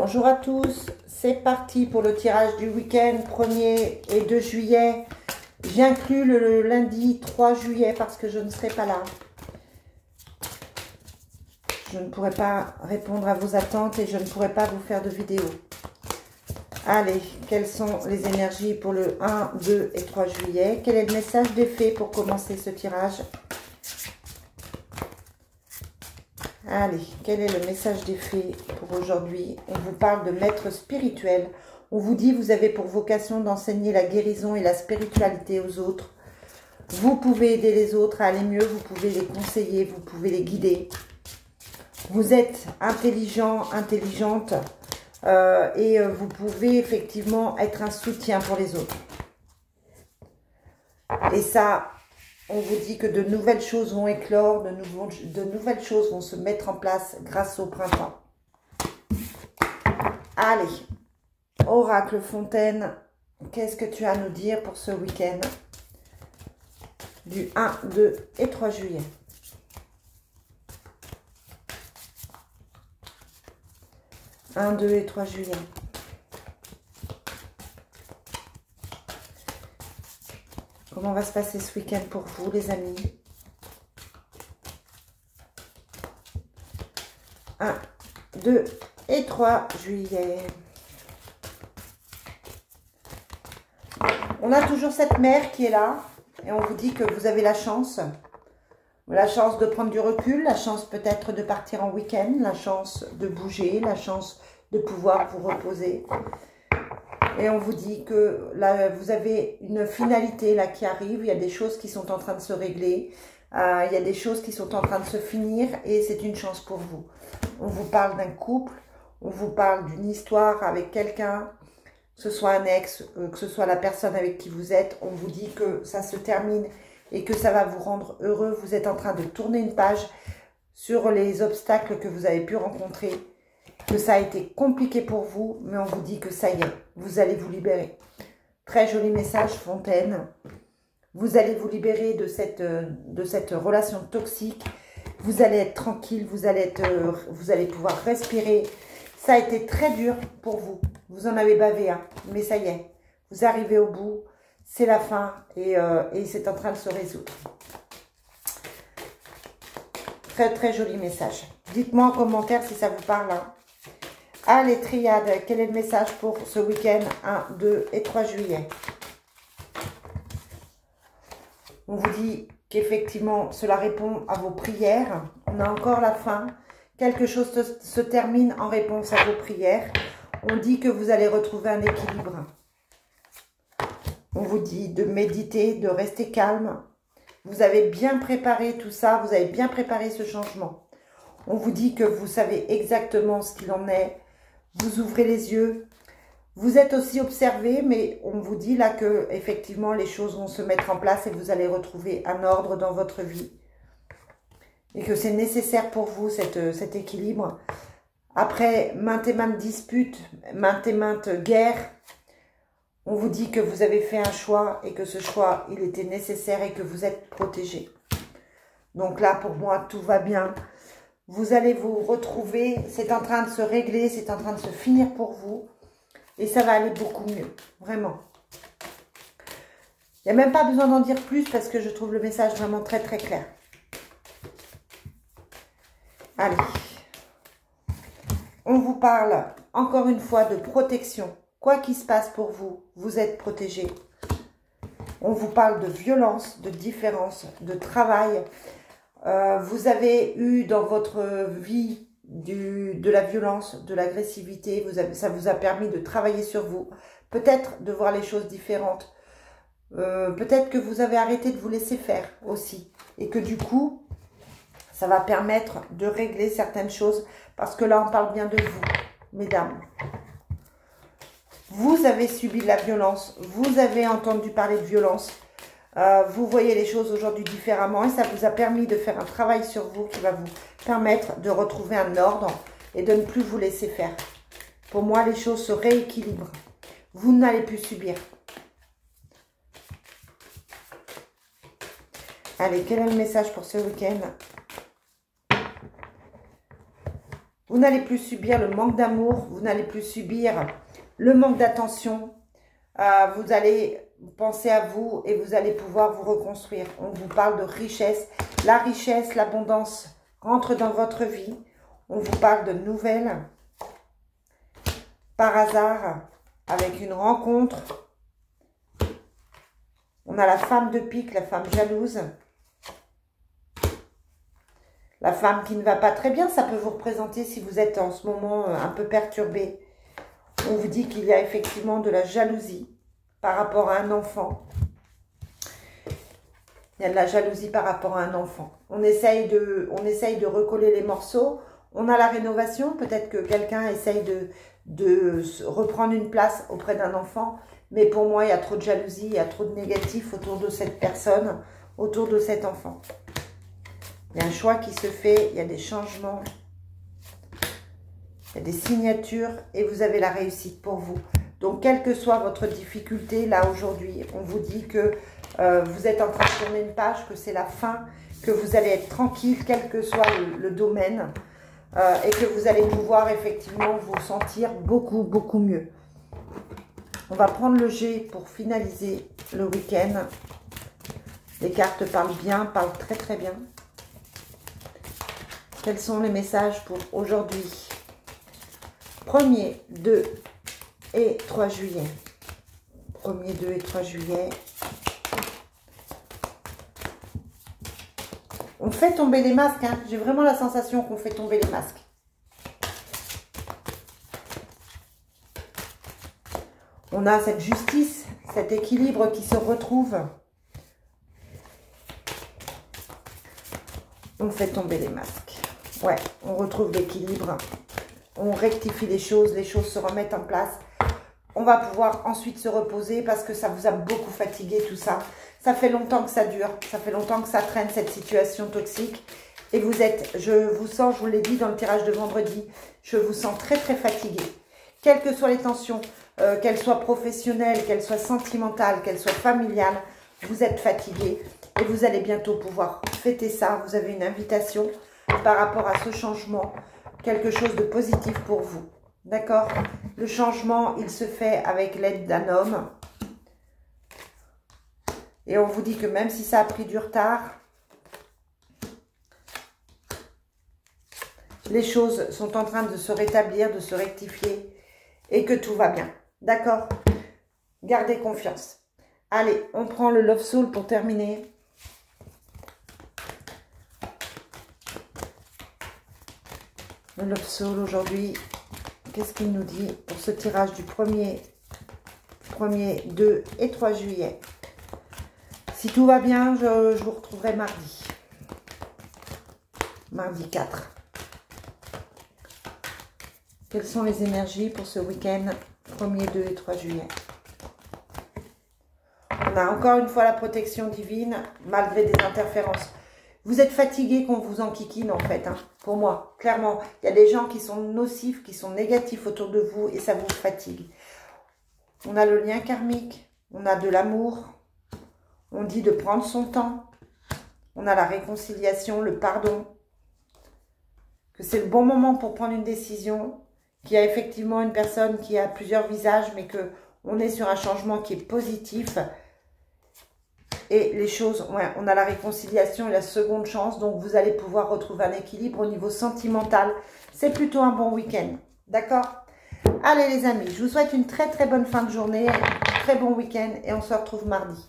Bonjour à tous, c'est parti pour le tirage du week-end 1er et 2 juillet. J'inclus le lundi 3 juillet parce que je ne serai pas là. Je ne pourrai pas répondre à vos attentes et je ne pourrai pas vous faire de vidéo. Allez, quelles sont les énergies pour le 1, 2 et 3 juillet? Quel est le message des fées pour commencer ce tirage? Allez, quel est le message des fées pour aujourd'hui? On vous parle de maître spirituel. On vous dit, vous avez pour vocation d'enseigner la guérison et la spiritualité aux autres. Vous pouvez aider les autres à aller mieux, vous pouvez les conseiller, vous pouvez les guider. Vous êtes intelligent, intelligente et vous pouvez effectivement être un soutien pour les autres. Et ça, on vous dit que de nouvelles choses vont éclore, de nouvelles choses vont se mettre en place grâce au printemps. Allez, Oracle Fontaine, qu'est-ce que tu as à nous dire pour ce week-end du 1, 2 et 3 juillet? « 1, 2 et 3 juillet. Comment va se passer ce week-end pour vous, les amis? 1, 2 et 3 juillet. On a toujours cette mère qui est là et on vous dit que vous avez la chance de prendre du recul, la chance peut-être de partir en week-end, la chance de bouger, la chance de pouvoir vous reposer. Et on vous dit que là, vous avez une finalité là qui arrive, il y a des choses qui sont en train de se régler, il y a des choses qui sont en train de se finir et c'est une chance pour vous. On vous parle d'un couple, on vous parle d'une histoire avec quelqu'un, que ce soit un ex, que ce soit la personne avec qui vous êtes, on vous dit que ça se termine et que ça va vous rendre heureux. Vous êtes en train de tourner une page sur les obstacles que vous avez pu rencontrer, que ça a été compliqué pour vous, mais on vous dit que ça y est, vous allez vous libérer. Très joli message, Fontaine. Vous allez vous libérer de cette relation toxique. Vous allez être tranquille, vous allez pouvoir respirer. Ça a été très dur pour vous. Vous en avez bavé, hein, mais ça y est, vous arrivez au bout. C'est la fin et c'est en train de se résoudre. Très très joli message. Dites-moi en commentaire si ça vous parle. Hein. Allez, triade, quel est le message pour ce week-end 1, 2 et 3 juillet? On vous dit qu'effectivement, cela répond à vos prières. On a encore la fin. Quelque chose se termine en réponse à vos prières. On dit que vous allez retrouver un équilibre. On vous dit de méditer, de rester calme. Vous avez bien préparé tout ça, vous avez bien préparé ce changement. On vous dit que vous savez exactement ce qu'il en est. Vous ouvrez les yeux. Vous êtes aussi observé, mais on vous dit là que effectivement les choses vont se mettre en place et vous allez retrouver un ordre dans votre vie. Et que c'est nécessaire pour vous cet équilibre. Après maintes et maintes disputes, maintes et maintes guerres, on vous dit que vous avez fait un choix et que ce choix, il était nécessaire et que vous êtes protégé. Donc là, pour moi, tout va bien. Vous allez vous retrouver, c'est en train de se régler, c'est en train de se finir pour vous. Et ça va aller beaucoup mieux, vraiment. Il n'y a même pas besoin d'en dire plus parce que je trouve le message vraiment très très clair. Allez. On vous parle encore une fois de protection. Quoi qu'il se passe pour vous, vous êtes protégé. On vous parle de violence, de différence, de travail. Vous avez eu dans votre vie de la violence, de l'agressivité. Ça vous a permis de travailler sur vous. Peut-être de voir les choses différentes. Peut-être que vous avez arrêté de vous laisser faire aussi. Et que du coup, ça va permettre de régler certaines choses. Parce que là, on parle bien de vous, mesdames. Vous avez subi de la violence, vous avez entendu parler de violence, vous voyez les choses aujourd'hui différemment et ça vous a permis de faire un travail sur vous qui va vous permettre de retrouver un ordre et de ne plus vous laisser faire. Pour moi, les choses se rééquilibrent. Vous n'allez plus subir. Allez, quel est le message pour ce week-end? Vous n'allez plus subir le manque d'amour, vous n'allez plus subir le manque d'attention. Vous allez penser à vous et vous allez pouvoir vous reconstruire. On vous parle de richesse. La richesse, l'abondance rentre dans votre vie. On vous parle de nouvelles. Par hasard, avec une rencontre. On a la femme de pique, la femme jalouse. La femme qui ne va pas très bien, ça peut vous représenter si vous êtes en ce moment un peu perturbé. On vous dit qu'il y a effectivement de la jalousie par rapport à un enfant. Il y a de la jalousie par rapport à un enfant. On essaye de recoller les morceaux. On a la rénovation. Peut-être que quelqu'un essaye de reprendre une place auprès d'un enfant. Mais pour moi, il y a trop de jalousie, il y a trop de négatif autour de cette personne, autour de cet enfant. Il y a un choix qui se fait, il y a des changements, il y a des signatures et vous avez la réussite pour vous. Donc, quelle que soit votre difficulté, là, aujourd'hui, on vous dit que vous êtes en train de tourner une page, que c'est la fin, que vous allez être tranquille, quel que soit le domaine, et que vous allez pouvoir effectivement vous sentir beaucoup, beaucoup mieux. On va prendre le G pour finaliser le week-end. Les cartes parlent bien, parlent très, très bien. Quels sont les messages pour aujourd'hui? 1er, 2 et 3 juillet. 1er, 2 et 3 juillet. On fait tomber les masques. Hein. J'ai vraiment la sensation qu'on fait tomber les masques. On a cette justice, cet équilibre qui se retrouve. On fait tomber les masques. Ouais, on retrouve l'équilibre. On rectifie les choses se remettent en place. On va pouvoir ensuite se reposer parce que ça vous a beaucoup fatigué tout ça. Ça fait longtemps que ça dure, ça fait longtemps que ça traîne cette situation toxique. Et vous êtes, je vous sens, je vous l'ai dit dans le tirage de vendredi, je vous sens très très fatigué. Quelles que soient les tensions, qu'elles soient professionnelles, qu'elles soient sentimentales, qu'elles soient familiales, vous êtes fatigué. Et vous allez bientôt pouvoir fêter ça. Vous avez une invitation par rapport à ce changement, quelque chose de positif pour vous. D'accord? Le changement, il se fait avec l'aide d'un homme. Et on vous dit que même si ça a pris du retard, les choses sont en train de se rétablir, de se rectifier et que tout va bien. D'accord? Gardez confiance. Allez, on prend le Love Soul pour terminer. Le Love Soul aujourd'hui, qu'est-ce qu'il nous dit pour ce tirage du 1er, 2 et 3 juillet? Si tout va bien, je vous retrouverai mardi. Mardi 4. Quelles sont les énergies pour ce week-end 1er, 2 et 3 juillet? On a encore une fois la protection divine, malgré des interférences. Vous êtes fatigué qu'on vous enquiquine en fait, hein, pour moi, clairement. Il y a des gens qui sont nocifs, qui sont négatifs autour de vous et ça vous fatigue. On a le lien karmique, on a de l'amour, on dit de prendre son temps, on a la réconciliation, le pardon, que c'est le bon moment pour prendre une décision, qu'il y a effectivement une personne qui a plusieurs visages, mais qu'on est sur un changement qui est positif. Et les choses, ouais, on a la réconciliation et la seconde chance, donc vous allez pouvoir retrouver un équilibre au niveau sentimental. C'est plutôt un bon week-end, d'accord? Allez les amis, je vous souhaite une très très bonne fin de journée, un très bon week-end et on se retrouve mardi.